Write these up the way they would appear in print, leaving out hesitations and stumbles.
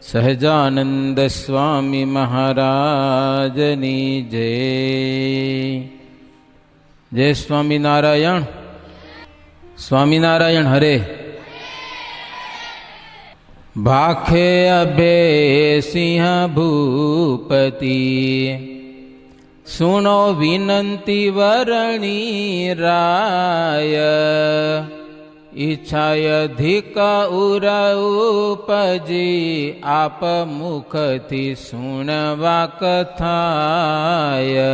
સહજાનંદ સ્વામી મહારાજની જય. જય સ્વામિનારાયણ. સ્વામિનારાયણ હરે. ભાખે અભે સિંહ ભૂપતિ સુનો વિનંતી વરણી રાય. ઈચ્છાયધિક ઉર ઉપજી આપ મુખથી સુણવા કથાય.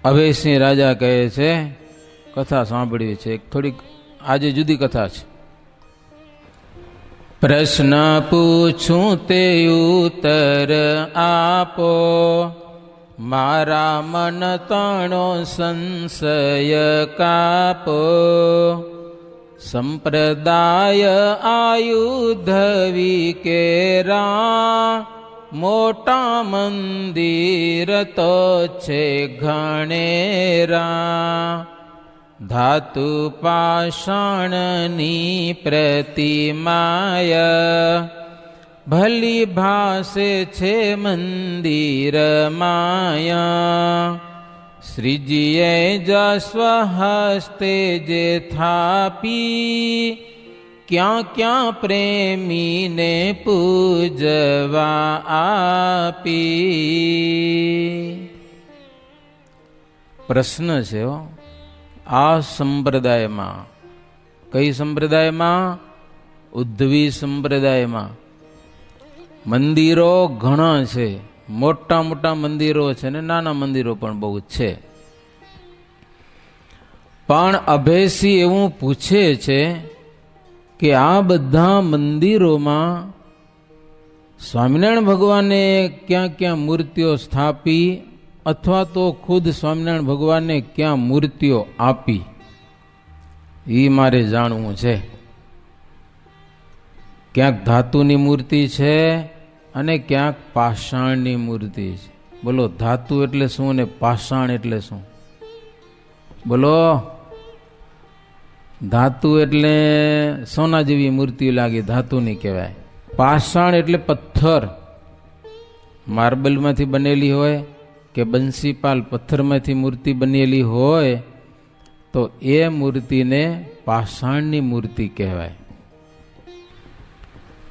અભયસિંહ રાજા કહે છે કથા સાંભળવી છે. થોડીક આજે જુદી કથા છે. પ્રશ્ન પૂછું તે ઉત્તર આપો, મારા મન તણો સંશય કાપો. સંપ્રદાય આયુધ વિકેરા, મોટા મંદિર તો છે ઘણેરા. ધાતુ પાષાણની પ્રતિમાય, ભલી ભાસે છે મંદિર માયા. શ્રીજીએ જ સ્વહસ્તે જે થાપી, ક્યાં ક્યાં પ્રેમીને પૂજવા આપી. પ્રશ્ન છે આ સંપ્રદાયમાં, કઈ સંપ્રદાયમાં? ઉદ્ધવી સંપ્રદાયમાં મંદિરો ઘણા છે. મોટા મોટા મંદિરો છે ને નાના મંદિરો પણ બહુ છે. પણ અભયસિંહ એવું પૂછે છે કે આ બધા મંદિરોમાં સ્વામિનારાયણ ભગવાને ક્યાં ક્યાં મૂર્તિઓ સ્થાપી, અથવા તો ખુદ સ્વામિનારાયણ ભગવાનને ક્યાં મૂર્તિઓ આપી, એ મારે જાણવું છે. ક્યાંક ધાતુની મૂર્તિ છે અને ક્યાંક પાષાણની મૂર્તિ છે. બોલો, ધાતુ એટલે શું ને પાષાણ એટલે શું? બોલો. ધાતુ એટલે સોના જેવી મૂર્તિ લાગે, ધાતુની કહેવાય. પાષાણ એટલે પથ્થર, માર્બલમાંથી બનેલી હોય કે બંસીપાલ પથ્થરમાંથી મૂર્તિ બનેલી હોય તો એ મૂર્તિને પાષાણની મૂર્તિ કહેવાય.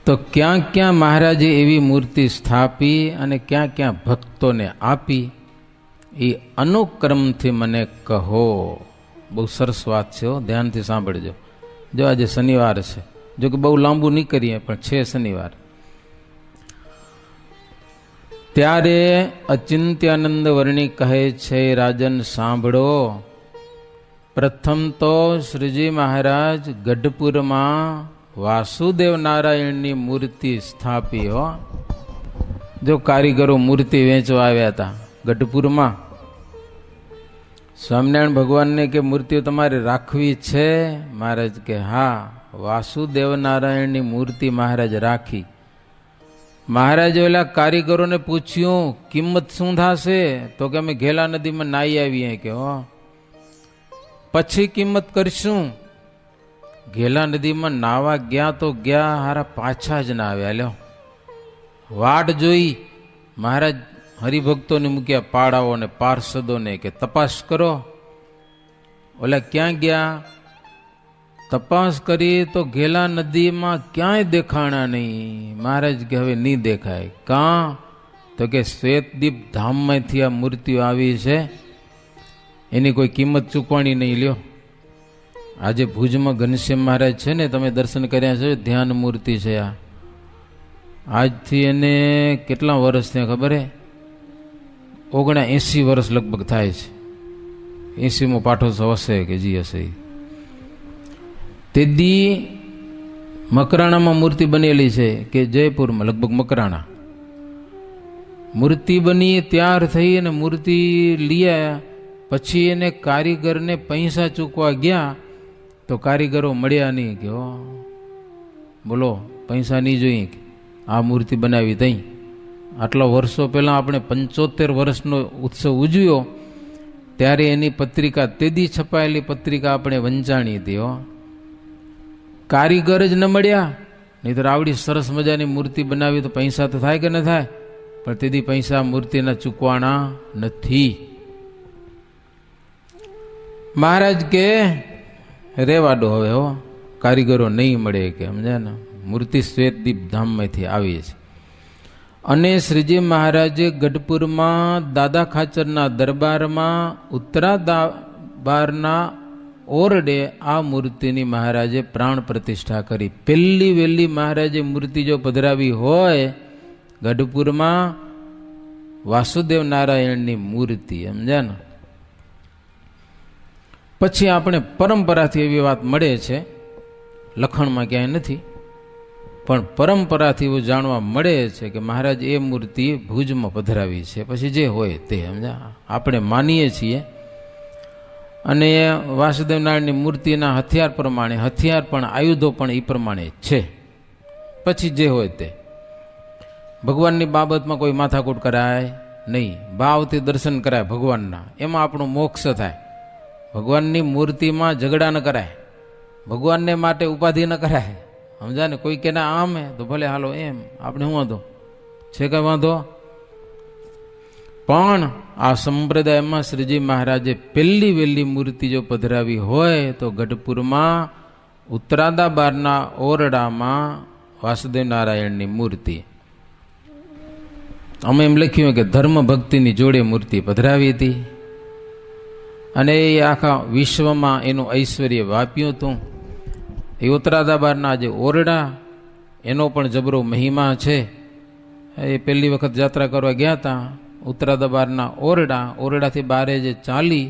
તો ક્યાં ક્યાં મહારાજે એવી મૂર્તિ સ્થાપી અને ક્યાં ક્યાં ભક્તોને આપી, એ અનુક્રમથી મને કહો. બહુ સરસ વાત છે, ધ્યાનથી સાંભળજો. જો આજે શનિવાર છે, જો કે બહુ લાંબુ નહીં કરીએ પણ છે શનિવાર. ત્યારે અચિંત્યાનંદ વર્ણિક કહે છે, રાજન સાંભળો. પ્રથમ તો શ્રીજી મહારાજ ગઢપુરમાં વાસુદેવ નારાયણની મૂર્તિ સ્થાપી. જો કારીગરો મૂર્તિ વેચવા આવ્યા હતા ગઢપુરમાં. સ્વામિનારાયણ ભગવાનને કે મૂર્તિઓ તમારે રાખવી છે? મહારાજ કે હા. વાસુદેવ નારાયણની મૂર્તિ મહારાજ રાખી. મહારાજે ઓલા કારીગરોને પૂછ્યું કિંમત શું થશે? તો કે અમે ઘેલા નદીમાં નાહી આવીએ કે પછી કિંમત કરશું. ઘેલા નદીમાં નાવા ગયા તો ગયા, હારા પાછા જ ના આવ્યા. લ્યો, વાટ જોઈ. મહારાજ હરિભક્તોને મૂક્યા, પાડાઓને પાર્ષદોને કે તપાસ કરો. ઓલા ક્યાં ગયા? તપાસ કરી તો ઘેલા નદીમાં ક્યાંય દેખાણા નહીં. મહારાજ કે હવે નહીં દેખાય. કાં? તો કે શ્વેતદીપ ધામમાંથી આ મૂર્તિઓ આવી છે, એની કોઈ કિંમત ચૂકવાની નહીં. લ્યો, આજે ભુજમાં ઘનશ્યામ મહારાજ છે ને, તમે દર્શન કર્યા છે, ધ્યાન મૂર્તિ છે. આ આજથી એને કેટલા વર્ષ થયા ખબર હે? 79 વર્ષ લગભગ થાય છે. 80મો પાઠોત્સવ હશે કે જી હશે. તે દી મકરાણામાં મૂર્તિ બનેલી છે કે જયપુરમાં, લગભગ મકરાણા મૂર્તિ બની. તૈયાર થઈ અને મૂર્તિ લઈ આવ્યા. પછી એને કારીગરને પૈસા ચૂકવા ગયા તો કારીગરો મળ્યા નહીં. કે બોલો, પૈસા નહીં જોઈએ કે આ મૂર્તિ બનાવી તઈ. આટલા વર્ષો પહેલાં આપણે 75 વર્ષનો ઉત્સવ ઉજવ્યો, ત્યારે એની પત્રિકા, તેદી છપાયેલી પત્રિકા આપણે વંચાણી હતી. કારીગર જ ન મળ્યા, નહીં તો આવડી સરસ મજાની મૂર્તિ બનાવી તો પૈસા તો થાય કે ન થાય, પણ તેથી પૈસા મૂર્તિના ચૂકવાના નથી. મહારાજ કે રેવા દો હવે, હો કારીગરો નહીં મળે કે, સમજ્યા ને. મૂર્તિ શ્વેતદીપ ધામમાંથી આવી છે. અને શ્રીજી મહારાજે ગઢપુરમાં દાદા ખાચરના દરબારમાં ઉત્તરાદાબારના ઓરડે આ મૂર્તિની મહારાજે પ્રાણ પ્રતિષ્ઠા કરી. પહેલી વહેલી મહારાજે મૂર્તિ જો પધરાવી હોય ગઢપુરમાં, વાસુદેવ નારાયણની મૂર્તિ, સમજ્યા ને. પછી આપણે પરંપરાથી એવી વાત મળે છે, લખણમાં ક્યાંય નથી, પણ પરંપરાથી એવું જાણવા મળે છે કે મહારાજ એ મૂર્તિ ભુજમાં પધરાવી છે. પછી જે હોય તે, સમજ્યા, આપણે માનીએ છીએ. અને વાસુદેવ નારાયણની મૂર્તિના હથિયાર પ્રમાણે, હથિયાર પણ આયુધો પણ એ પ્રમાણે છે. પછી જે હોય તે, ભગવાનની બાબતમાં કોઈ માથાકૂટ કરાય નહીં, ભાવથી દર્શન કરાય ભગવાનના, એમાં આપણું મોક્ષ થાય. ભગવાનની મૂર્તિમાં ઝઘડા ન કરાય, ભગવાનને માટે ઉપાધિ ન કરાય, સમજા ને. કોઈ કે ના આમ હે તો ભલે હાલો એમ, આપણે શું વાંધો છે, કઈ વાંધો. પણ આ સંપ્રદાયમાં શ્રીજી મહારાજે પહેલી વહેલી મૂર્તિ જો પધરાવી હોય તો ગઢપુરમાં ઉત્તરાદાબારના ઓરડામાં વાસુદેવ નારાયણની મૂર્તિ. અમે એમ લખ્યું કે ધર્મ ભક્તિની જોડે મૂર્તિ પધરાવી હતી, અને એ આખા વિશ્વમાં એનું ઐશ્વર્ય વાપ્યું હતું. એ ઉત્તરાદાબારના જે ઓરડા, એનો પણ જબરો મહિમા છે. એ પહેલી વખત યાત્રા કરવા ગયા હતા, ઉત્તરાદાબારના ઓરડાથી બારે જે ચાલી,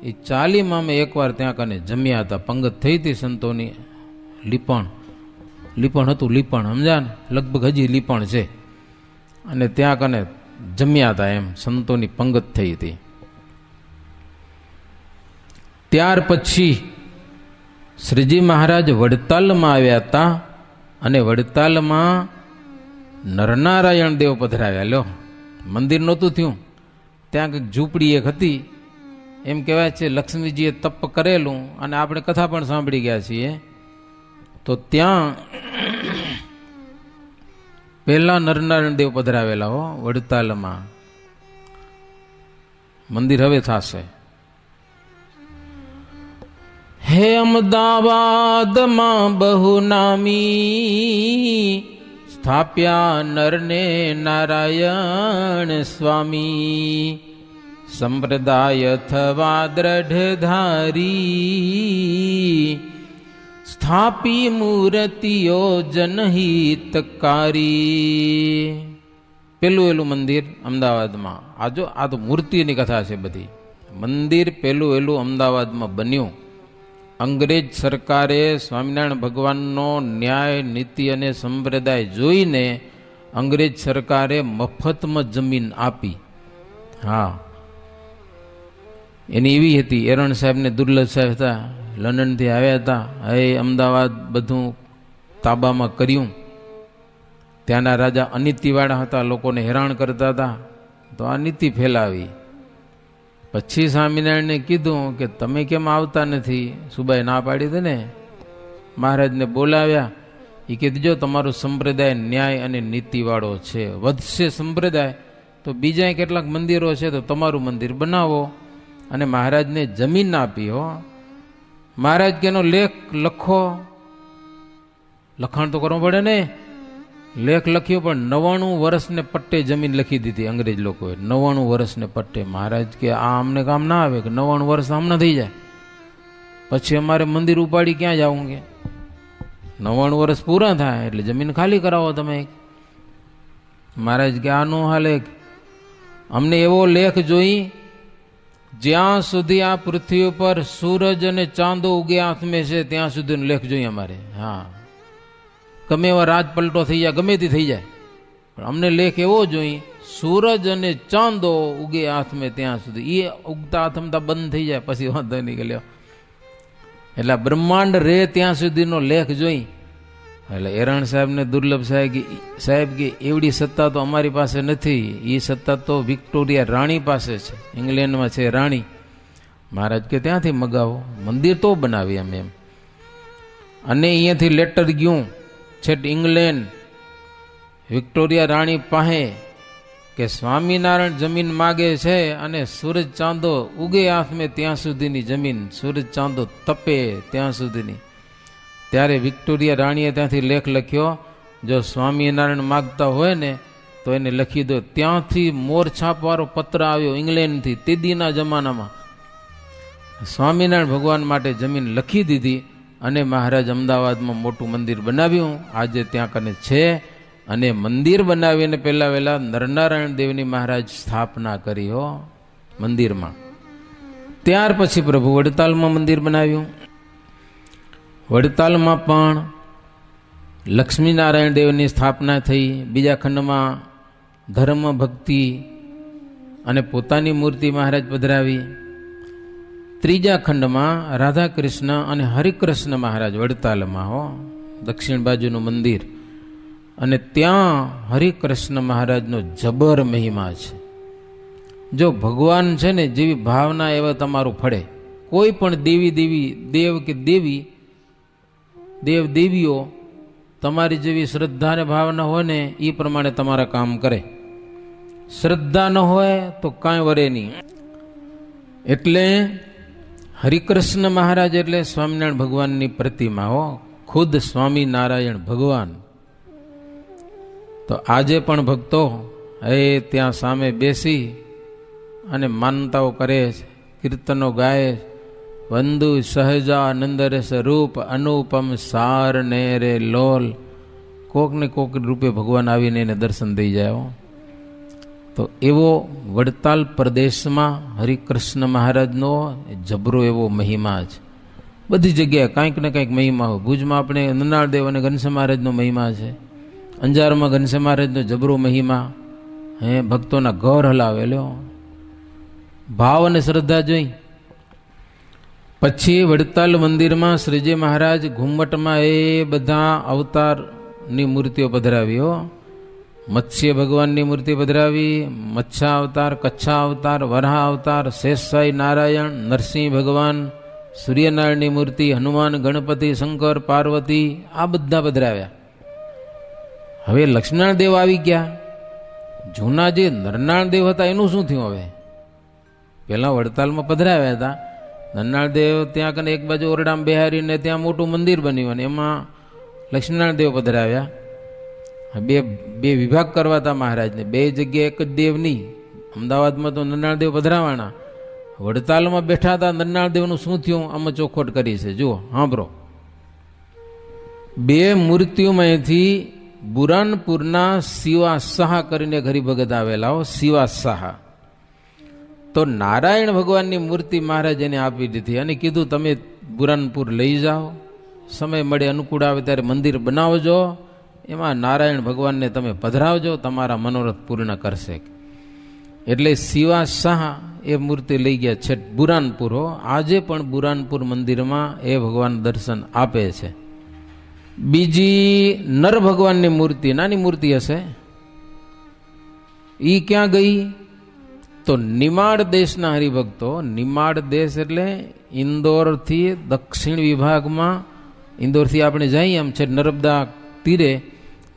એ ચાલીમાં અમે એકવાર ત્યાં કને જમ્યા હતા. પંગત થઈ હતી સંતોની, લીપણ હતું, સમજા ને, લગભગ હજી લીપણ છે. અને ત્યાં કને જમ્યા હતા, એમ સંતોની પંગત થઈ હતી. ત્યાર પછી શ્રીજી મહારાજ વડતાલમાં આવ્યા હતા, અને વડતાલમાં નરનારાયણ દેવ પધરાવ્યા. લો, મંદિર નહોતું થયું, ત્યાં કંઈક ઝૂંપડી એક હતી. એમ કહેવાય છે લક્ષ્મીજીએ તપ કરેલું, અને આપણે કથા પણ સાંભળી ગયા છીએ. તો ત્યાં પહેલા નરનારાયણ દેવ પધરાવેલા હો વડતાલમાં. મંદિર હવે થશે. હે અમદાવાદમાં બહુ નામી, સ્થાપ્યા નરને નારાયણ સ્વામી. સંપ્રદાય થવા દ્રઢધારી, સ્થાપી મૂર્તિઓ જનહિતકારી. પેલું મંદિર અમદાવાદમાં, આ તો મૂર્તિની કથા છે બધી. મંદિર પેલું અમદાવાદમાં બન્યું. અંગ્રેજ સરકારે સ્વામિનારાયણ ભગવાનનો ન્યાય, નીતિ અને સંપ્રદાય જોઈને અંગ્રેજ સરકારે મફતમાં જમીન આપી. હા, એની એવી હતી. એરણ સાહેબને દુર્લભ સાહેબ હતા, લંડનથી આવ્યા હતા. હવે અમદાવાદ બધું તાબામાં કર્યું. ત્યાંના રાજા અનીતિવાળા હતા, લોકોને હેરાન કરતા હતા, તો આ નીતિ ફેલાવી. પછી સ્વામિનારાયણને કીધું કે તમે કેમ આવતા નથી? સુબાએ ના પાડી હતી ને. મહારાજને બોલાવ્યા. એ કીધું જો તમારો સંપ્રદાય ન્યાય અને નીતિવાળો છે, વધશે સંપ્રદાય તો બીજા કેટલાક મંદિરો છે, તો તમારું મંદિર બનાવો. અને મહારાજને જમીન આપી. હો, મહારાજ કેનો લેખ લખો, લખાણ તો કરવું પડે ને. લેખ લખ્યો, પણ 99 વર્ષને પટ્ટે જમીન લખી દીધી અંગ્રેજ લોકોએ. 99 વર્ષને પટ્ટે. મહારાજ કે આ અમને કામ ના આવે, કે 99 વર્ષ હમણાં થઈ જાય, પછી અમારે મંદિર ઉપાડી ક્યાં જાવું? કે 99 વર્ષ પૂરા થાય એટલે જમીન ખાલી કરાવો તમે. મહારાજ કે આ નો હાલે, અમને એવો લેખ જોઈ જ્યાં સુધી આ પૃથ્વી ઉપર સૂરજ અને ચાંદો ઉગે હાથમે છે ત્યાં સુધીનો લેખ જોઈએ અમારે. હા, ગમે એવા રાજ પલટો થઈ જાય, ગમે તે થઈ જાય, પણ અમને લેખ એવો જોઈએ સૂરજ અને ચાંદો ઉગે હાથમે ત્યાં સુધી. એ ઉગતા હાથમતા બંધ થઈ જાય પછી વાંધો નીકળ્યો. એટલે બ્રહ્માંડ રે ત્યાં સુધીનો લેખ જોઈ. એટલે એરણ સાહેબને દુર્લભ સાહેબ કે એવડી સત્તા તો અમારી પાસે નથી, એ સત્તા તો વિક્ટોરિયા રાણી પાસે છે, ઇંગ્લેન્ડમાં છે રાણી. મહારાજ કે ત્યાંથી મગાવો, મંદિર તો બનાવી અમે એમ. અને અહીંયાથી લેટર ગયું છેટ ઇંગ્લેન્ડ વિક્ટોરિયા રાણી પાસે કે સ્વામિનારાયણ જમીન માગે છે અને સૂરજ ચાંદો ઉગે આંખમે ત્યાં સુધીની જમીન, સૂરજ ચાંદો તપે ત્યાં સુધીની. ત્યારે વિક્ટોરિયા રાણીએ ત્યાંથી લેખ લખ્યો, જો સ્વામિનારાયણ માગતા હોય ને તો એને લખી દો. ત્યાંથી મોરછાપવાળો પત્ર આવ્યો ઇંગ્લેન્ડથી, તે દીના જમાનામાં સ્વામિનારાયણ ભગવાન માટે જમીન લખી દીધી અને મહારાજ અમદાવાદમાં મોટું મંદિર બનાવ્યું. આજે ત્યાં કને છે. અને મંદિર બનાવીને પહેલા વહેલા નરનારાયણ દેવની મહારાજ સ્થાપના કરી હો મંદિરમાં. ત્યાર પછી પ્રભુ વડતાલમાં મંદિર બનાવ્યું. વડતાલમાં પણ લક્ષ્મીનારાયણ દેવની સ્થાપના થઈ. બીજા ખંડમાં ધર્મ ભક્તિ અને પોતાની મૂર્તિ મહારાજ પધરાવી. ત્રીજા ખંડમાં રાધા કૃષ્ણ અને હરિકૃષ્ણ મહારાજ વડતાલમાં હો, દક્ષિણ બાજુનું મંદિર. અને ત્યાં હરિકૃષ્ણ મહારાજનો જબર મહિમા છે. જો ભગવાન છે ને જેવી ભાવના એવા તમારું ફળે. કોઈ પણ દેવ કે દેવ દેવીઓ તમારી જેવી શ્રદ્ધા અને ભાવના હોય ને એ પ્રમાણે તમારા કામ કરે. શ્રદ્ધા ન હોય તો કાંઈ વરે નહીં. એટલે હરિકૃષ્ણ મહારાજ એટલે સ્વામિનારાયણ ભગવાનની પ્રતિમા હો, ખુદ સ્વામિનારાયણ ભગવાન. તો આજે પણ ભક્તો ત્યાં સામે બેસી અને માનતાઓ કરે છે, કીર્તનો ગાય. વંદુ સહજાનંદ રસ રૂપ અનુપમ સાર ને રે લોલ. કોક ને કોક રૂપે ભગવાન આવીને એને દર્શન દઈ જાય. તો એવો વડતાલ પ્રદેશમાં હરિકૃષ્ણ મહારાજનો જબરો એવો મહિમા છે. બધી જગ્યાએ કાંઈક ને કાંઈક મહિમા હોય. ભુજમાં આપણે નરનાળદેવ અને ઘનશ્યામ મહારાજનો મહિમા છે. અંજારમાં ઘનશ્યામ મહારાજનો જબરો મહિમા. ભક્તોના ઘર હલાવેલો. ભાવ અને શ્રદ્ધા જોઈ. પછી વડતાલ મંદિરમાં શ્રીજી મહારાજ ઘુમ્મટમાં એ બધા અવતારની મૂર્તિઓ પધરાવી હો. મત્સ્ય ભગવાનની મૂર્તિ પધરાવી, મચ્છા અવતાર, કચ્છા અવતાર, વરાહ અવતાર, શેષશાહી નારાયણ, નરસિંહ ભગવાન, સૂર્યનારાયણની મૂર્તિ, હનુમાન, ગણપતિ, શંકર, પાર્વતી, આ બધા પધરાવ્યા. હવે લક્ષ્મણ દેવ આવી ગયા. જૂના જે નરનારાયણ દેવ હતા એનું શું થયું? હવે પેલા વડતાલમાં પધરાવ્યા હતા નરનારાયણ દેવ. ત્યાં કને એક બાજુ ઓરડામાં બેહારીને ત્યાં મોટું મંદિર બન્યું અને એમાં લક્ષ્મીનારાયણ દેવ પધરાવ્યા. બે વિભાગ કરવા હતા મહારાજને. બે જગ્યાએ એક જ દેવ નહીં. અમદાવાદમાં તો નરનારાયણ દેવ પધરાવાના, વડતાલમાં બેઠા હતા. નરનારાયણ દેવનું શું થયું આમાં ચોખવટ કરી છે, જુઓ સાંભળો. બે મૂર્તિઓમાંથી બુરાનપુરના શિવા શાહ કરીને હરિભગત આવેલા હો, શિવા શાહ. તો નારાયણ ભગવાનની મૂર્તિ મહારાજ એને આપી દીધી અને કીધું તમે બુરાનપુર લઈ જાઓ, સમય મળે અનુકૂળ આવે ત્યારે મંદિર બનાવજો, એમાં નારાયણ ભગવાનને તમે પધરાવજો, તમારા મનોરથ પૂર્ણ કરશે. એટલે શિવા શાહ એ મૂર્તિ લઈ ગયા છે બુરાનપુર હો. આજે પણ બુરાનપુર મંદિરમાં એ ભગવાન દર્શન આપે છે. બીજી નર ભગવાનની મૂર્તિ, નાની મૂર્તિ હશે, એ ક્યાં ગઈ? તો નિમાડ દેશના હરિભક્તો, નિમાડ દેશ એટલે ઇન્દોરથી દક્ષિણ વિભાગમાં, ઇન્દોરથી આપણે જઈએ આમ છે નર્મદા તીરે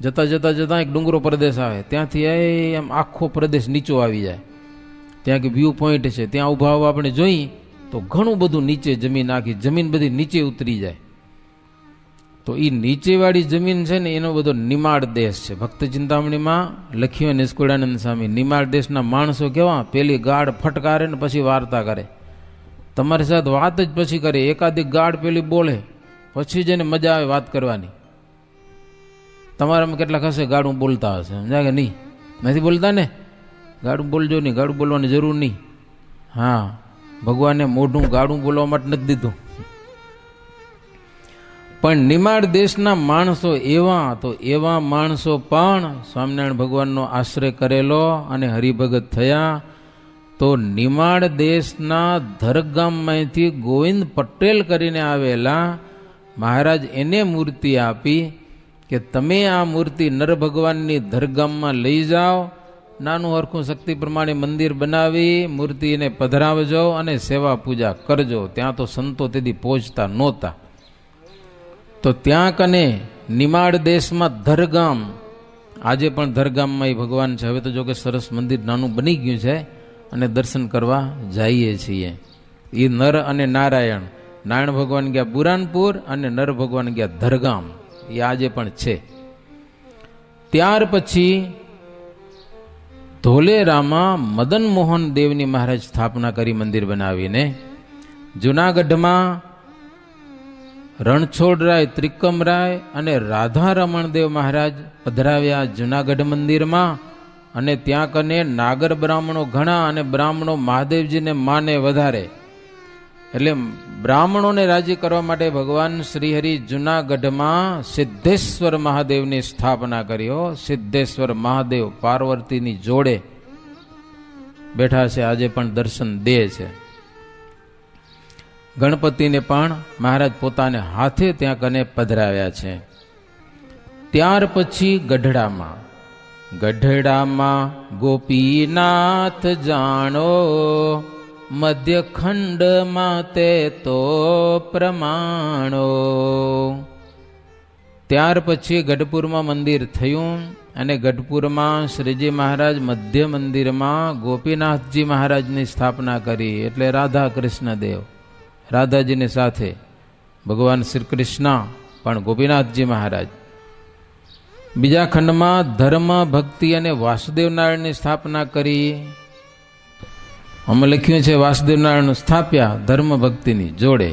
જતા જતા જતા એક ડુંગરો પ્રદેશ આવે, ત્યાંથી એમ આખો પ્રદેશ નીચો આવી જાય. ત્યાં કે વ્યૂ પોઈન્ટ છે, ત્યાં ઊભા ઊભા આપણે જોઈએ તો ઘણું બધું નીચે જમીન, આખી જમીન બધી નીચે ઉતરી જાય. તો એ નીચેવાળી જમીન છે ને એનો બધો નિમાડ દેશ છે. ભક્ત ચિંતામણીમાં લખ્યું નિષ્કુળાનંદ સ્વામી, નિમાડ દેશના માણસો કેવા, પેલી ગાઢ ફટકારે ને પછી વાર્તા કરે, તમારી સાથે વાત જ પછી કરે. એકાદી ગાઢ પેલી બોલે પછી જેને મજા આવે વાત કરવાની. તમારામાં કેટલાક હશે ગાઢું બોલતા હશે, સમજા કે નહીં? નથી બોલતા ને? ગાઢું બોલજો નહીં, ગાઢું બોલવાની જરૂર નહીં. હા, ભગવાને મોઢું ગાઢું બોલવા માટે નથી દીધું. પણ નિમાડ દેશના માણસો એવા, તો એવા માણસો પણ સ્વામિનારાયણ ભગવાનનો આશ્રય કરેલો અને હરિભગત થયા. તો નિમાડ દેશના ધરગામમાંથી ગોવિંદ પટેલ કરીને આવેલા મહારાજ એને મૂર્તિ આપી કે તમે આ મૂર્તિ નર ભગવાનની ધરગામમાં લઈ જાઓ, નાનું હરખું શક્તિ પ્રમાણે મંદિર બનાવી મૂર્તિને પધરાવજો અને સેવા પૂજા કરજો. ત્યાં તો સંતો તેથી પહોંચતા નહોતા. તો ત્યાં કને નિમાડ દેશમાં ધરગામ, આજે પણ ધરગામમાં એ ભગવાન છે. હવે તો જો કે સરસ મંદિર નાનું બની ગયું છે અને દર્શન કરવા જઈએ છીએ. એ નર અને નારાયણ, નારાયણ ભગવાન ગયા બુરાનપુર અને નર ભગવાન ગયા ધરગામ, એ આજે પણ છે. ત્યાર પછી ધોલેરામાં મદન મોહન દેવની મહારાજ સ્થાપના કરી મંદિર બનાવીને. જુનાગઢમાં રણછોડરાય, ત્રિકમરાય અને રાધા રમણદેવ મહારાજ પધરાવ્યા જુનાગઢ મંદિરમાં. અને ત્યાં કને નાગર બ્રાહ્મણો ઘણા અને બ્રાહ્મણો મહાદેવજીને માને વધારે, એટલે બ્રાહ્મણોને રાજી કરવા માટે ભગવાન શ્રીહરિ જુનાગઢમાં સિદ્ધેશ્વર મહાદેવની સ્થાપના કરી. સિદ્ધેશ્વર મહાદેવ પાર્વતીની જોડે બેઠા છે, આજે પણ દર્શન દે છે. ગણપતિને પણ મહારાજ પોતાને હાથે ત્યાં કને પધરાવ્યા છે. ત્યાર પછી ગઢડામાં ગોપીનાથ જાણો, મધ્યખંડમાં તે તો પ્રમાણો. ત્યાર પછી ગઢપુરમાં મંદિર થયું અને ગઢપુરમાં શ્રીજી મહારાજ મધ્ય મંદિરમાં ગોપીનાથજી મહારાજની સ્થાપના કરી. એટલે રાધા કૃષ્ણ દેવ, રાધાજીની સાથે ભગવાન શ્રી કૃષ્ણ પણ ગોપીનાથજી મહારાજ. બીજા ખંડમાં ધર્મ, ભક્તિ અને વાસુદેવ નારાયણની સ્થાપના કરી. અમે લખ્યું છે વાસુદેવ નારાયણ સ્થાપ્યા ધર્મ ભક્તિની જોડે.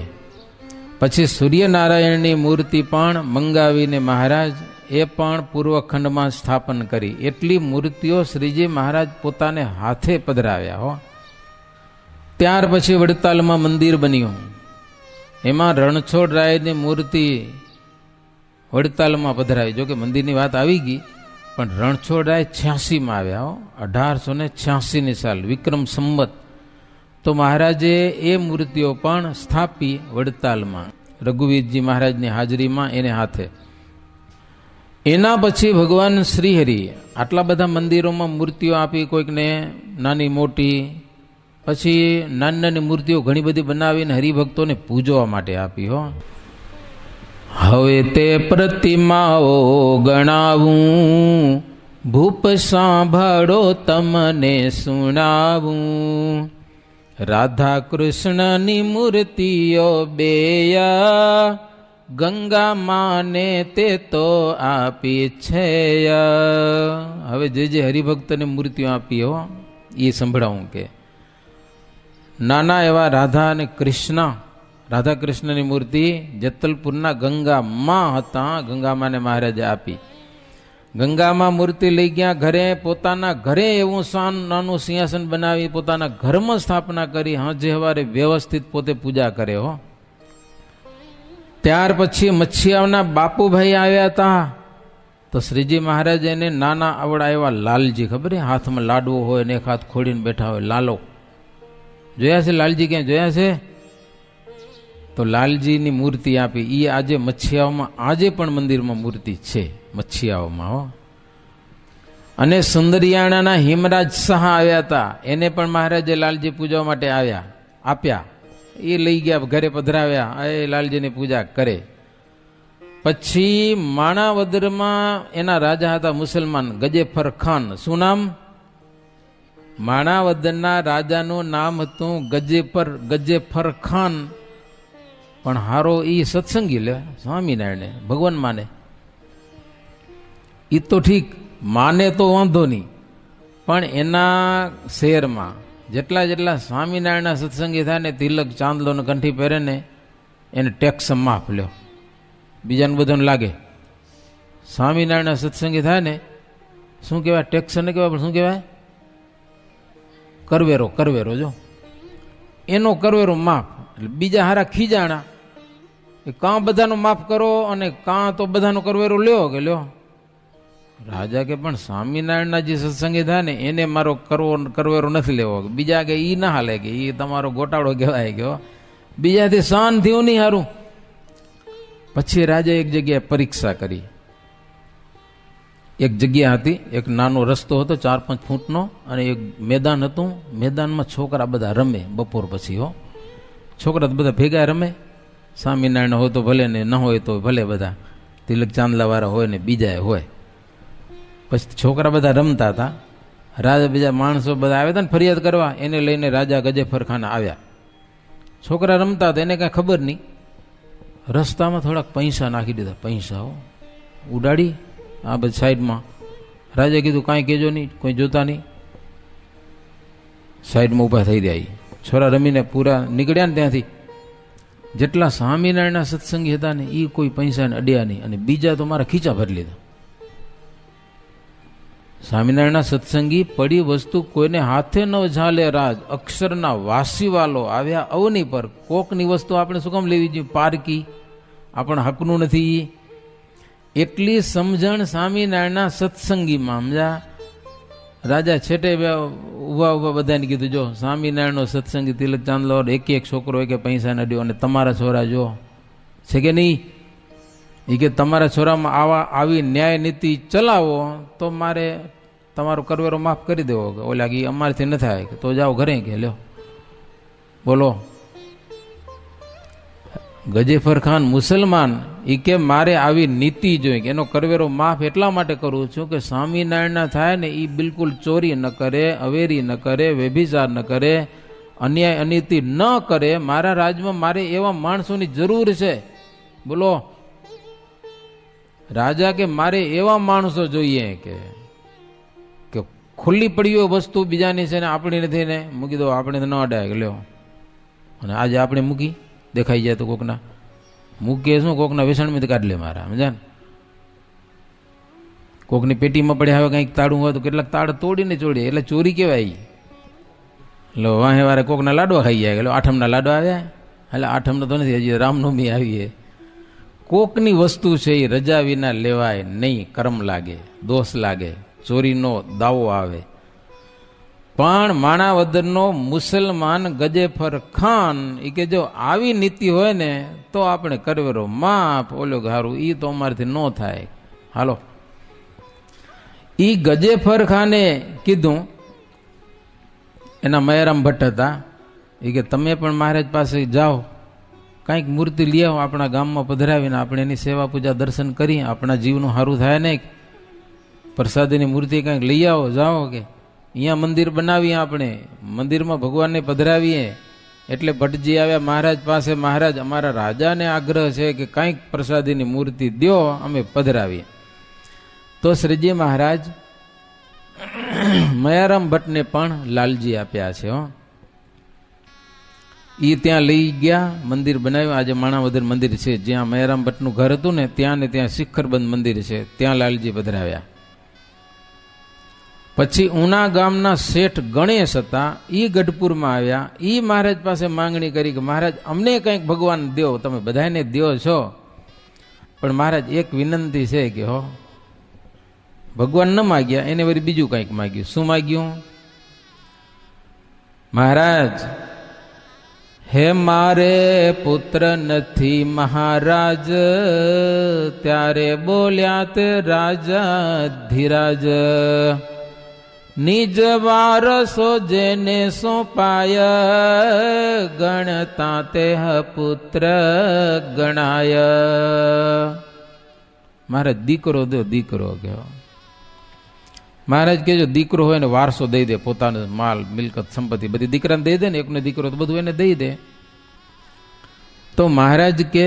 પછી સૂર્યનારાયણની મૂર્તિ પણ મંગાવીને મહારાજ એ પણ પૂર્વ ખંડમાં સ્થાપન કરી. એટલી મૂર્તિઓ શ્રીજી મહારાજ પોતાને હાથે પધરાવ્યા. ત્યાર પછી વડતાલમાં મંદિર બન્યું. એમાં રણછોડરાયની મૂર્તિ વડતાલમાં પધરાવી. જો કે મંદિરની વાત આવી ગઈ, પણ રણછોડરાય 86માં આવ્યા. 1886ની સાલ વિક્રમ સંવત. તો મહારાજે એ મૂર્તિઓ પણ સ્થાપી વડતાલમાં, રઘુવીરજી મહારાજની હાજરીમાં એને હાથે. એના પછી ભગવાન શ્રીહરિ આટલા બધા મંદિરોમાં મૂર્તિઓ આપી, કોઈકને નાની મોટી. પછી નાની નાની મૂર્તિઓ ઘણી બધી બનાવીને હરિભક્તોને પૂજવા માટે આપી. હવે તે પ્રતિમાઓ ગણાવું, ભૂપ સાંભળો તમને સુણાવું. રાધા કૃષ્ણની મૂર્તિઓ બેયા, ગંગા માને તે તો આપી છે. હવે જે હરિભક્તને મૂર્તિઓ આપી એ સંભળાવું કે નાના એવા રાધા અને કૃષ્ણ, રાધા કૃષ્ણની મૂર્તિ જેતલપુરના ગંગામાં હતા. ગંગામાને મહારાજે આપી. ગંગામાં મૂર્તિ લઈ ગયા ઘરે, પોતાના ઘરે એવું નાનું સિંહાસન બનાવી પોતાના ઘરમાં સ્થાપના કરી. હાજે હવારે વ્યવસ્થિત પોતે પૂજા કરે. ત્યાર પછી મચ્છિયાવના બાપુભાઈ આવ્યા હતા. તો શ્રીજી મહારાજ એને નાના આવડા એવા લાલજી, ખબર છે, હાથમાં લાડવો હોય ને એક હાથ ખોડીને બેઠા હોય, લાલો. જોયા છે લાલજી? ક્યાં જોયા છે? તો લાલજીની મૂર્તિ આપી. એ આજે મચ્છિયાઓમાં આજે પણ મંદિરમાં મૂર્તિ છે મચ્છિયાઓમાં. અને સુંદરિયાણાના હિમરાજ શાહ આવ્યા હતા. એને પણ મહારાજે લાલજી પૂજવા માટે આપ્યા. એ લઈ ગયા ઘરે પધરાવ્યા. એ લાલજીની પૂજા કરે. પછી માણાવદરમાં એના રાજા હતા મુસલમાન ગજેફર ખાન. શું નામ? માણાવદરના રાજાનું નામ હતું ગજેફર ખાન. પણ હારો ઈ સત્સંગી લે, સ્વામિનારાયણ ભગવાન માને. ઈ તો ઠીક, માને તો વાંધો નહીં, પણ એના શહેરમાં જેટલા સ્વામિનારાયણના સત્સંગી થાય ને, તિલક ચાંદલો ને કંઠી પહેરે ને, એને ટેક્સ માફ લ્યો. બીજાને બધાને લાગે સ્વામિનારાયણના સત્સંગી થાય ને, શું કહેવાય? ટેક્સ ને કહેવાય, પણ શું કહેવાય? કરવેરો. જો એનો કરવેરો માફ. એટલે બીજા હારા ખીજાણા, કાં બધાનો માફ કરો અને કાં તો બધાનો કરવેરો લ્યો કે લ્યો. રાજા કે પણ સ્વામિનારાયણના જે સત્સંગી થાય ને એને મારો કરવેરો નથી લેવો. બીજા કે ઈ ના હાલે, કે ઈ તમારો ગોટાળો કહેવાય કે બીજાથી શાન થયું નહીં હારું. પછી રાજા એક જગ્યાએ પરીક્ષા કરી. એક જગ્યા હતી, એક નાનો રસ્તો હતો 4-5 ફૂટનો, અને એક મેદાન હતું. મેદાનમાં છોકરા બધા રમે બપોર પછી. છોકરા બધા ભેગા રમે. સ્વામિનારાયણ હોય તો ભલે ને, ન હોય તો ભલે બધા. તિલક ચાંદલાવાળા હોય ને બીજા હોય. પછી છોકરા બધા રમતા હતા. રાજા બીજા માણસો બધા આવ્યા હતા ને ફરિયાદ કરવા, એને લઈને રાજા ગજેફર ખાન આવ્યા. છોકરા રમતા હતા, એને કાંઈ ખબર નહીં. રસ્તામાં થોડાક પૈસા નાખી દીધા, પૈસાઓ ઉડાડી આ બધી સાઈડમાં. રાજાએ કીધું કાંઈ કહેજો નહીં, કોઈ જોતા નહીં. સાઈડમાં ઊભા થઈ રહ્યા. છોરા રમીને પૂરા નીકળ્યા ને ત્યાંથી. જેટલા સ્વામિનારાયણના સત્સંગી હતા ને એ કોઈ પૈસાને અડ્યા નહીં, અને બીજા તો મારા ખીચા ભરી લીધા. સ્વામિનારાયણના સત્સંગી પડી વસ્તુ કોઈને હાથે ન ઝાલે રાજ. અક્ષરના વાસીવાલો આવ્યા અવની પર. કોકની વસ્તુ આપણે શું કામ લેવી જોઈએ? પારકી, આપણા હકનું નથી. એટલી સમજણ સ્વામિનારાયણના સત્સંગીમાં. સમજા? રાજા છેટે ઉભા ઉભા બધાને કીધું, જો સ્વામિનારાયણનો સત્સંગી તિલક ચાંદલો એક એક છોકરો કે પૈસા નડ્યો, અને તમારા છોરા જો છે કે નહીં, એ કે તમારા છોરામાં આવી ન્યાય નીતિ ચલાવો તો મારે તમારો કરવેરો માફ કરી દેવો. ઓલા કે અમારથી ન થાય, તો જાઓ ઘરે. કે લ્યો બોલો. ગજેફર ખાન મુસલમાન, એ કે મારે આવી નીતિ જોઈએ કે એનો કરવેરો માફ એટલા માટે કરું છું કે સ્વામિનારાયણના થાય ને એ બિલકુલ ચોરી ન કરે, અવેરી ન કરે, વ્યભિચાર ન કરે, અન્યાય અનીતિ ન કરે. મારા રાજમાં મારે એવા માણસોની જરૂર છે. બોલો. રાજા કે મારે એવા માણસો જોઈએ કે ખુલ્લી પડી હોય વસ્તુ બીજાની છે ને આપણી નથી ને મૂકી દો, આપણે ન અડાય. લ્યો. અને આજે આપણે મૂકી દેખાઈ જાય તો કોકના મૂકે શું, કોકના વેસણમાંથી કાઢ લે મારા. સમજા ને? કોકની પેટીમાં પડ્યા હવે કંઈક તાળું હોય તો કેટલાક તાળ તોડીને ચોડીએ, એટલે ચોરી કહેવાય. લો વાહે વારે કોકના લાડવા ખાઈ જાય. એટલે આઠમના લાડવા આવ્યા, એટલે આઠમના તો નથી, હજી રામનવમી આવીએ. કોકની વસ્તુ છે એ રજા વિના લેવાય નહીં. કર્મ લાગે, દોષ લાગે, ચોરીનો દાવો આવે. પણ માણાવદરનો મુસલમાન ગજેફર ખાન એ કે જો આવી નીતિ હોય ને તો આપણે કરવેરો માફ. ઓલો હારું એ તો અમારાથી ન થાય. હાલો. એ ગજેફર ખાને કીધું, એના મયારામ ભટ્ટ હતા, એ કે તમે પણ મહારાજ પાસે જાઓ, કંઈક મૂર્તિ લઈ આવો, આપણા ગામમાં પધરાવીને આપણે એની સેવા પૂજા દર્શન કરી, આપણા જીવનું સારું થાય નહીં. પ્રસાદીની મૂર્તિ કંઈક લઈ આવો, જાઓ. કે અહીંયા મંદિર બનાવીએ, આપણે મંદિરમાં ભગવાનને પધરાવીએ. એટલે ભટ્ટજી આવ્યા મહારાજ પાસે. મહારાજ, અમારા રાજાને આગ્રહ છે કે કંઈક પ્રસાદીની મૂર્તિ દો, અમે પધરાવીએ. તો શ્રીજી મહારાજ મયારામ ભટ્ટને પણ લાલજી આપ્યા છે. એ ત્યાં લઈ ગયા, મંદિર બનાવ્યું. આજે માણાવદર મંદિર છે, જ્યાં મયારામ ભટ્ટનું ઘર હતું ને ત્યાં શિખરબંધ મંદિર છે, ત્યાં લાલજી પધરાવ્યા. પછી ઉના ગામના શેઠ ગણેશ હતા, એ ગઢપુરમાં આવ્યા. એ મહારાજ પાસે માંગણી કરી કે મહારાજ અમને કંઈક ભગવાન દ્યો, તમે બધાને દ્યો છો, પણ મહારાજ એક વિનંતી છે કે હો. ભગવાન ન માગ્યા, એને વળી બીજું કંઈક માગ્યું. શું માગ્યું? મહારાજ, હે મારે પુત્ર નથી મહારાજ. ત્યારે બોલ્યા તે રાજા ધીરાજ, નિજ વારસો જેને સોંપાય, ગણતા તે પુત્ર ગણાય. મહારાજ દીકરો દો, દીકરો કહેવો. મહારાજ કહેજો દીકરો હોય ને વારસો દઈ દે, પોતાનો માલ મિલકત સંપત્તિ બધી દીકરાને દઈ દે ને, એકને દીકરો તો બધું એને દઈ દે. તો મહારાજ કે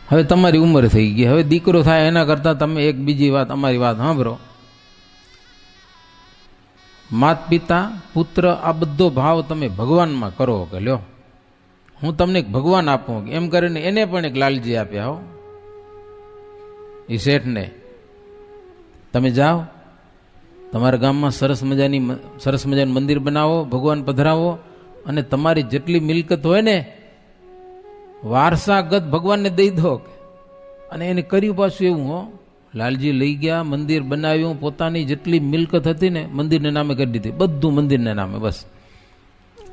હવે તમારી ઉંમર થઈ ગઈ, હવે દીકરો થાય એના કરતા તમે એક બીજી વાત, અમારી વાત સાંભળો. માત પિતા પુત્ર આ બધો ભાવ તમે ભગવાનમાં કરો. કે લ્યો હું તમને એક ભગવાન આપું. એમ કરીને એને પણ એક લાલજી આપ્યા. હો એ શેઠને, તમે જાઓ તમારા ગામમાં સરસ મજાનું મંદિર બનાવો, ભગવાન પધરાવો, અને તમારી જેટલી મિલકત હોય ને વારસાગત ભગવાનને દઈ દો. અને એને કર્યું પાછું એવું. હો લાલજી લઈ ગયા, મંદિર બનાવ્યું, પોતાની જેટલી મિલકત હતી ને મંદિરને નામે કરી દીધી, બધું મંદિરને નામે. બસ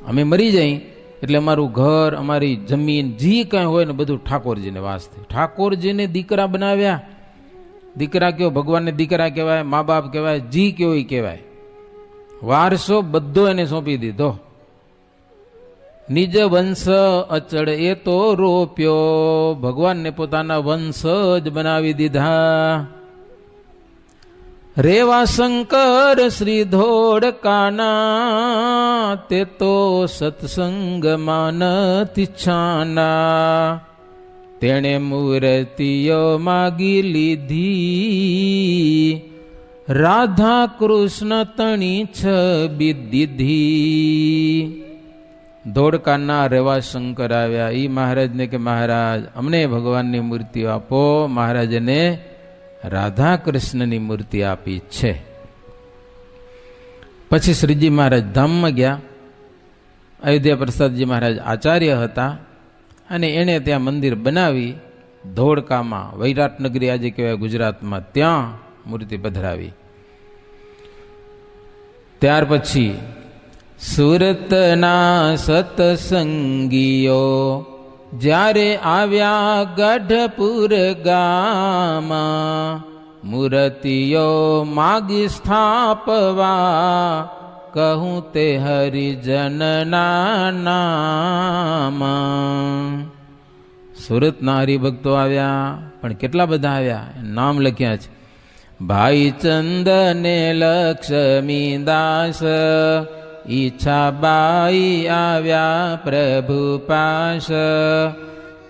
અમે મરી જઈ એટલે અમારું ઘર, અમારી જમીન, જે કાંઈ હોય ને બધું ઠાકોરજીને વાસ્તે. ઠાકોરજીને દીકરા બનાવ્યા. દીકરા કયો, ભગવાનને દીકરા કહેવાય, મા બાપ કહેવાય, જી કયો એ કહેવાય. વારસો બધો એને સોંપી દીધો. નિજ વંશ અચળ એ તો રોપ્યો, ભગવાનને પોતાના વંશ જ બનાવી દીધા. રેવા શંકર શ્રી ધોળકાના, તે તો સત્સંગમાં નથી છાના. તેણે મૂર્તિઓ માગી લીધી, રાધા કૃષ્ણ તણી છબી દીધી. ધોળકાના રેવા શંકર આવ્યા. ઈ મહારાજને કે મહારાજ અમને ભગવાનની મૂર્તિઓ આપો. મહારાજને રાધા કૃષ્ણની મૂર્તિ આપી છે. પછી શ્રીજી મહારાજ ધામમાં ગયા. અયોધ્યા પ્રસાદજી મહારાજ આચાર્ય હતા અને એણે ત્યાં મંદિર બનાવી ધોળકામાં, વૈરાટનગરી આજે કહેવાય ગુજરાતમાં, ત્યાં મૂર્તિ પધરાવી. ત્યાર પછી સુરતના સતસંગીઓ જ્યારે આવ્યા ગઢપુર ગામમાં, મૂર્તિઓ માગી સ્થાપવા, કહું તે હરિજનના નામ. સુરતના હરિભક્તો આવ્યા, પણ કેટલા બધા આવ્યા, નામ લખ્યા છે. ભાઈ ચંદને લક્ષ્મીદાસ, ઈચ્છાબાઈ આવ્યા પ્રભુ પાસ.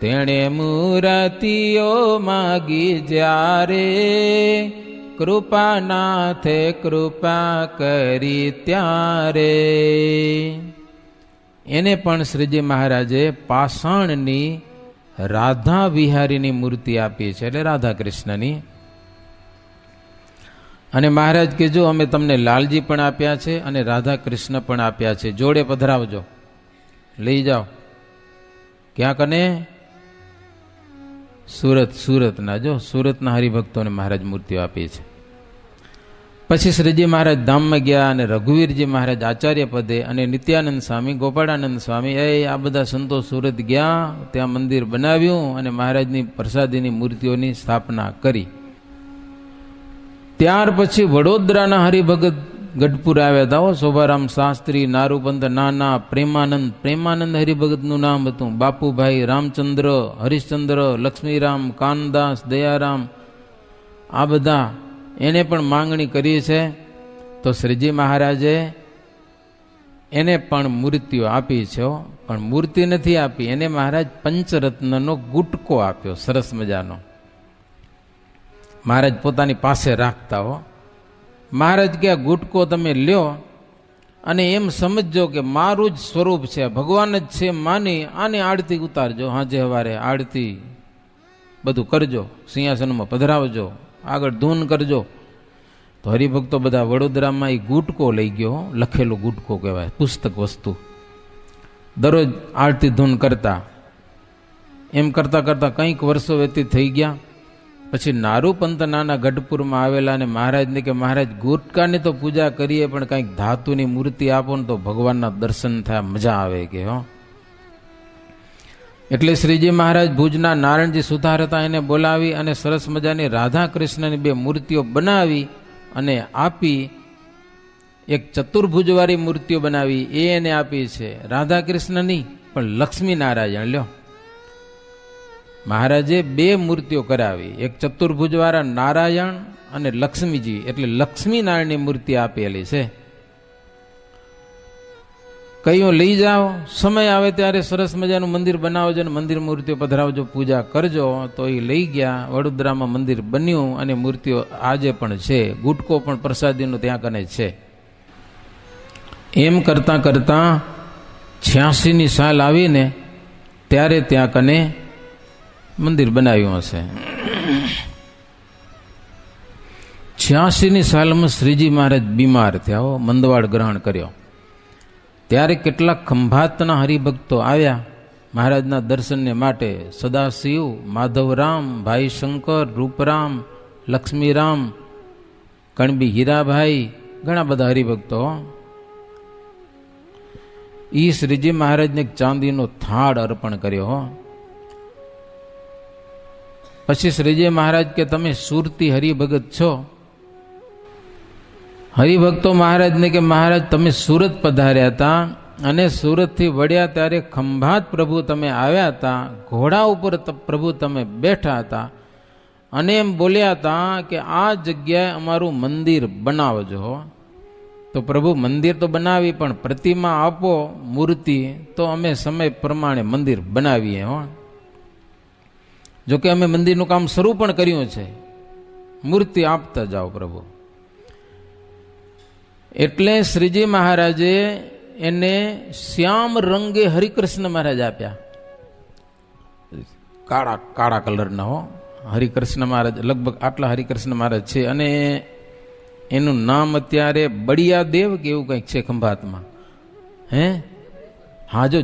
તેણે મૂર્તિઓ માગી જ્યારે, કૃપાનાથે કૃપા કરી ત્યારે. એને પણ શ્રીજી મહારાજે પાષાણની રાધા વિહારીની મૂર્તિ આપી છે, એટલે રાધા કૃષ્ણની. અને મહારાજ કે જો અમે તમને લાલજી પણ આપ્યા છે અને રાધા કૃષ્ણ પણ આપ્યા છે, જોડે પધરાવજો, લઈ જાઓ. ક્યાં કને? સુરતના. જો સુરતના હરિભક્તોને મહારાજ મૂર્તિઓ આપી છે. પછી શ્રીજી મહારાજ ધામમાં ગયા અને રઘુવીરજી મહારાજ આચાર્ય પદે અને નિત્યાનંદ સ્વામી, ગોપાળાનંદ સ્વામી, આ બધા સંતો સુરત ગયા, ત્યાં મંદિર બનાવ્યું અને મહારાજની પ્રસાદીની મૂર્તિઓની સ્થાપના કરી. ત્યાર પછી વડોદરાના હરિભગત ગઢપુર આવ્યા હતા. શોભારામ શાસ્ત્રી, નારૂપંત નાના, પ્રેમાનંદ હરિભગતનું નામ હતું. બાપુભાઈ, રામચંદ્ર, હરિશ્ચંદ્ર, લક્ષ્મીરામ, કાનદાસ, દયારામ, આ બધા એને પણ માંગણી કરી છે. તો શ્રીજી મહારાજે એને પણ મૂર્તિઓ આપી છે, પણ મૂર્તિ નથી આપી, એને મહારાજ પંચરત્નનો ગુટકો આપ્યો, સરસ મજાનો. મહારાજ પોતાની પાસે રાખતા હો. મહારાજ કે આ ગુટકો તમે લ્યો અને એમ સમજજો કે મારું જ સ્વરૂપ છે, ભગવાન જ છે માની આને આરતી ઉતારજો, હાજે હવારે આરતી બધું કરજો, સિંહાસનમાં પધરાવજો, આગળ ધૂન કરજો. તો હરિભક્તો બધા વડોદરામાં એ ગુટકો લઈ ગયો, લખેલો ગુટકો કહેવાય, પુસ્તક વસ્તુ. દરરોજ આરતી ધૂન કરતા. એમ કરતા કરતા કંઈક વર્ષો વ્યતીત થઈ ગયા. પછી નારૂપંત નાના ગઢપુરમાં આવેલા અને મહારાજને કે મહારાજ ગુટકાની તો પૂજા કરીએ, પણ કંઈક ધાતુની મૂર્તિ આપો ને તો ભગવાનના દર્શન થાય, મજા આવે કે હો. એટલે શ્રીજી મહારાજ ભુજના નારાયણજી સુથાર હતા, એને બોલાવી અને સરસ મજાની રાધા કૃષ્ણની બે મૂર્તિઓ બનાવી અને આપી. એક ચતુર્ભુજવાળી મૂર્તિઓ બનાવી, એને આપી છે. રાધા કૃષ્ણની પણ લક્ષ્મી નારાયણ લ્યો. મહારાજે બે મૂર્તિઓ કરાવી, એક ચતુર્ભુજવાળા નારાયણ અને લક્ષ્મીજી, એટલે લક્ષ્મી નારાયણની મૂર્તિ આપેલી છે. કયો લઈ જાઓ, સમય આવે ત્યારે સરસ મજાનું મંદિર બનાવજો અને મંદિર મૂર્તિઓ પધરાવજો, પૂજા કરજો. તો એ લઈ ગયા. વડોદરામાં મંદિર બન્યું અને મૂર્તિઓ આજે પણ છે. ગુટકો પણ પ્રસાદીનો ત્યાં કને છે. એમ કરતાં કરતાં 86ની સાલ આવીને ત્યારે ત્યાં કને મંદિર બનાવ્યું હશે. 86ની સાલમાં શ્રીજી મહારાજ બીમાર થયા, મંદવાડ ગ્રહણ કર્યો. ત્યારે કેટલાક ખંભાતના હરિભક્તો આવ્યા મહારાજના દર્શનને માટે. સદાશિવ, માધવરામ, ભાઈ શંકર, રૂપરામ, લક્ષ્મીરામ, કણબી હીરાભાઈ, ઘણા બધા હરિભક્તો. ઈ શ્રીજી મહારાજને ચાંદીનો થાળ અર્પણ કર્યો. પછી શ્રીજી મહારાજ કે તમે સુરતી હરિભગત છો. હરિભક્તો મહારાજને કે મહારાજ તમે સુરત પધાર્યા હતા અને સુરતથી વળ્યા ત્યારે ખંભાત પ્રભુ તમે આવ્યા હતા, ઘોડા ઉપર પ્રભુ તમે બેઠા હતા અને એમ બોલ્યા હતા કે આ જગ્યાએ અમારું મંદિર બનાવજો. તો પ્રભુ મંદિર તો બનાવી, પણ પ્રતિમા આપો, મૂર્તિ, તો અમે સમય પ્રમાણે મંદિર બનાવીએ. જોકે અમે મંદિરનું કામ શરૂ પણ કર્યું છે, મૂર્તિ આપતા જાઓ પ્રભુ. એટલે શ્રીજી મહારાજે એને શ્યામ રંગે હરિકૃષ્ણ મહારાજ આપ્યા, કાળા કાળા કલરના હો હરિકૃષ્ણ મહારાજ, લગભગ આટલા હરિકૃષ્ણ મહારાજ છે. અને એનું નામ અત્યારે બળિયા દેવ કે એવું કંઈક છે ખંભાતમાં. હા, જો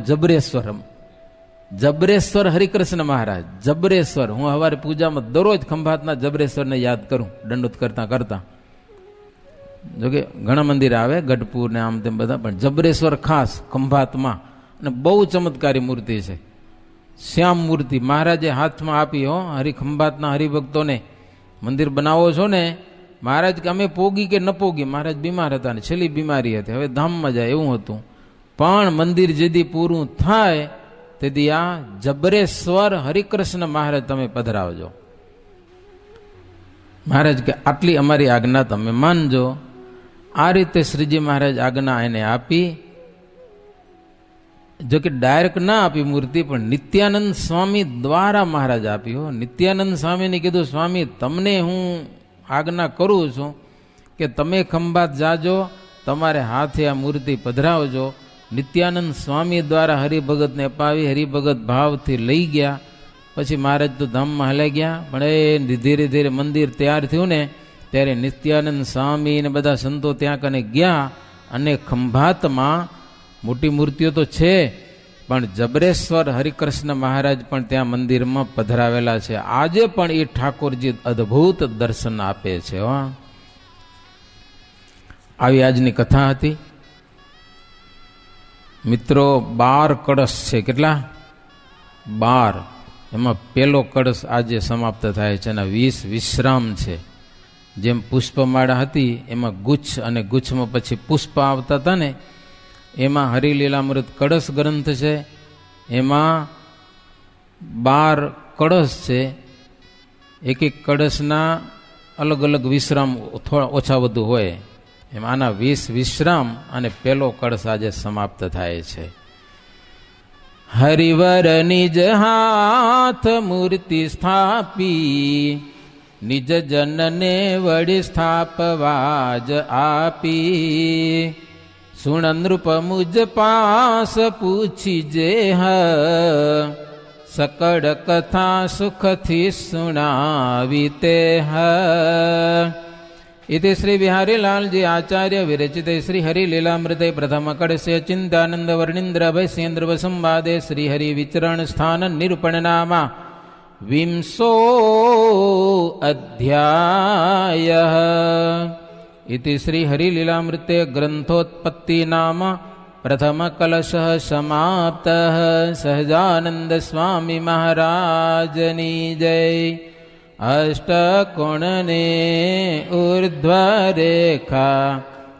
જબરેશ્વર હરિકૃષ્ણ મહારાજ, જબરેશ્વર. હું સવારે પૂજામાં દરરોજ ખંભાતના જબરેશ્વરને યાદ કરું, દંડોત કરતા કરતા. જોકે ઘણા મંદિર આવે, ગઢપુર ને આમ તેમ બધા, પણ જબરેશ્વર ખાસ ખંભાતમાં. અને બહુ ચમત્કારી મૂર્તિ છે, શ્યામ મૂર્તિ મહારાજે હાથમાં આપી. ખંભાતના હરિભક્તોને મંદિર બનાવો છો ને, મહારાજ કે અમે પોગી કે ન પોગી, મહારાજ બીમાર હતા ને છેલ્લી બીમારી હતી, હવે ધામમાં જાય એવું હતું. પણ મંદિર જેદી પૂરું થાય તેથી આ જબરેશ્વર હરિકૃષ્ણ મહારાજ તમે પધરાવજો. મહારાજ કે આટલી અમારી આજ્ઞા તમે માનજો. આ રીતે શ્રીજી મહારાજ આજ્ઞા એને આપી. જો કે ડાયરેક્ટ ના આપી મૂર્તિ, પણ નિત્યાનંદ સ્વામી દ્વારા મહારાજ આપી. નિત્યાનંદ સ્વામીને કીધું, સ્વામી તમને હું આજ્ઞા કરું છું કે તમે ખંભાત જાજો, તમારે હાથે આ મૂર્તિ પધરાવજો. નિત્યાનંદ સ્વામી દ્વારા હરિભગતને અપાવી, હરિભગત ભાવથી લઈ ગયા. પછી મહારાજ તો ધામમાં હલાઈ ગયા. પણ એ ધીરે ધીરે મંદિર તૈયાર થયું ને ત્યારે નિત્યાનંદ સ્વામી ને બધા સંતો ત્યાં કને ગયા. અને ખંભાતમાં મોટી મૂર્તિઓ તો છે, પણ જબરેશ્વર હરિકૃષ્ણ મહારાજ પણ ત્યાં મંદિરમાં પધરાવેલા છે. આજે પણ એ ઠાકોરજી અદ્ભુત દર્શન આપે છે. આવી આજની કથા હતી મિત્રો. 12 કળશ છે. કેટલા? 12. એમાં પહેલો કળશ આજે સમાપ્ત થાય છે, એના 20 વિશ્રામ છે. જેમ પુષ્પમાળા હતી એમાં ગુચ્છ, અને ગુચ્છમાં પછી પુષ્પ આવતા હતા ને, એમાં હરિલીલામૃત કળશ ગ્રંથ છે. એમાં 12 કળશ છે. એક એક કળશના અલગ અલગ વિશ્રામ થોડા ઓછા વધુ હોય. એમ આના 20 વિશ્રામ અને પહેલો કળશ આજે સમાપ્ત થાય છે. હરિવર નિજ હાથ મૂર્તિ સ્થાપી, નિજ જનને વળી સ્થાપવા જ આપી. સુણ નૃપ મુજ પાસ પૂછી જે હ, સકળ કથા સુખથી સુણાવી તે હ. इति श्री बिहारीलाल जी आचार्य विरचिते श्री हरि लीलामृते प्रथम कड़स्य चिंतानंद वर्णींद्र भैसेन्द्र संवादे श्री हरि विचरण स्थान निरूपण नामा 20 अध्यायः. इति श्री हरि लीलामृते ग्रंथोत्पत्ति नाम प्रथम कलशः समाप्तः. सहजानंद स्वामी महाराजनी जय. अष्टकोणने ऊर्ध्वरेखा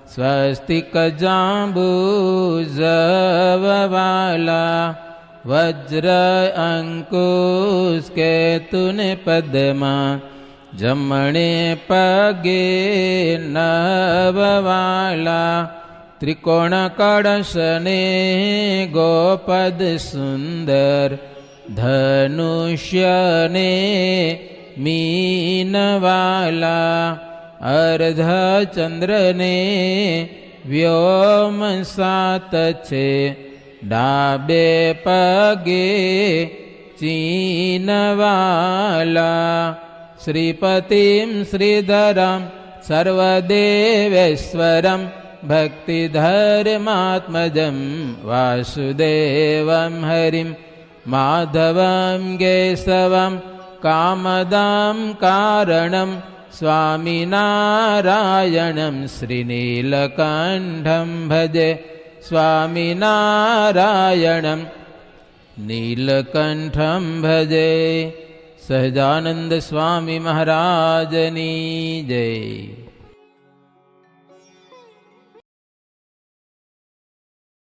स्वस्तिक जाम्बूजववाला, वज्र अंकुश केतुन पद्मा, जमणे पगे नववाला. त्रिकोण कळशने गोपद सुंदर, धनुष्यने मीनवाला. अर्ध चंद्रने व्योम सात छे, डाबे पगे चीनवाला. श्रीपतिम श्रीधरम सर्वदेवेश्वरम, भक्तिधर्मात्मजं वासुदेवं हरिं, माधवं केशवं कामदां कारणं, स्वामिनारायणं श्रीनीलकण्ठं भजे. स्वामिनारायणं नीलकण्ठं भजे. सहजानंद स्वामी महाराजनी जय.